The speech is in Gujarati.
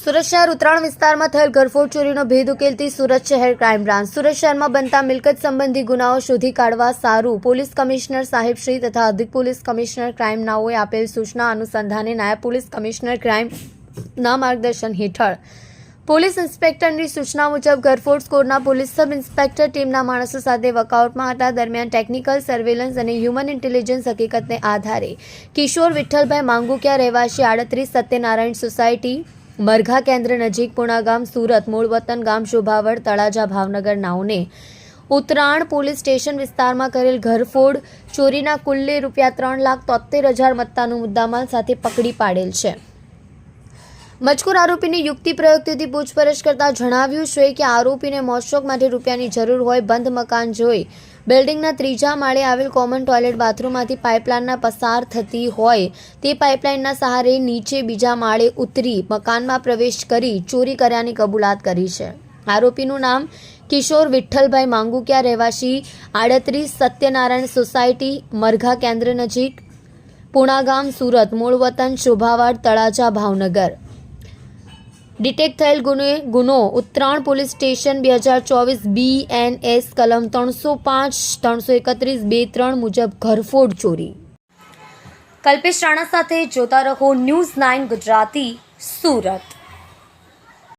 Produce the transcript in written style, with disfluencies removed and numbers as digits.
સુરત શહેર ઉત્તરાણ વિસ્તારમાં થયેલ ઘરફોડ ચોરીનો ભેદ ઉકેલતી સુરત શહેર ક્રાઇમ બ્રાન્ચ સુરત શહેરમાં બનતા મિલકત સંબંધી ગુનાઓ શોધી કાઢવા સારું પોલીસ કમિશનર સાહેબશ્રી તથા અધિક પોલીસ કમિશનર ક્રાઇમ નાઓએ આપેલ સૂચના અનુસંધાને નાયબ પોલીસ કમિશનર ક્રાઇમના માર્ગદર્શન હેઠળ પોલીસ ઇન્સ્પેક્ટરની સૂચના મુજબ ઘરફોડ સ્કોરના પોલીસ સબ ઇન્સ્પેક્ટર ટીમના માણસો સાથે વર્કઆઉટમાં હતા દરમિયાન ટેકનિકલ સર્વેલન્સ અને હ્યુમન ઇન્ટેલિજન્સ હકીકતને આધારે કિશોર વિઠ્ઠલભાઈ માંગુકિયા રહેવાસી 38 સત્યનારાયણ સોસાયટી મરઘા કેન્દ્ર નજીક પુણાગામ સુરત મૂળ વતન ગામ શોભાવડ તળાજા ભાવનગર નાઓને ઉત્તરાણ પોલીસ સ્ટેશન વિસ્તારમાં કરેલ ઘરફોડ ચોરીના કુલ્લે ₹3,73,000 મત્તાનું મુદ્દામાલ સાથે પકડી પાડેલ છે। મજકૂર આરોપીની યુક્તિ પ્રયુક્તિથી પૂછપરછ કરતા જણાવ્યું છે કે આરોપીને મોજશોખ માટે રૂપિયાની જરૂર હોય બંધ મકાન જોઈ બિલ્ડિંગના 3જા માળે આવેલ કોમન ટોયલેટ બાથરૂમમાંથી પાઇપલાઇનના પસાર થતી હોય તે પાઇપલાઇનના સહારે નીચે બીજા માળે ઉતરી મકાનમાં પ્રવેશ કરી ચોરી કર્યાની કબૂલાત કરી છે। આરોપીનું નામ કિશોર વિઠ્ઠલભાઈ માંગુકિયા રહેવાસી 38 સત્યનારાયણ સોસાયટી મરઘા કેન્દ્ર નજીક પુણાગામ સુરત મૂળ વતન શોભાવાડ તળાજા ભાવનગર। ડિટેક્ટ થયેલ ગુનો ઉત્તરાણ પોલીસ સ્ટેશન 2024 BNS કલમ 305 331 23 મુજબ ઘરફોડ ચોરી। કલ્પેશ રાણા સાથે જોતા રહો ન્યૂઝ 9 ગુજરાતી સુરત।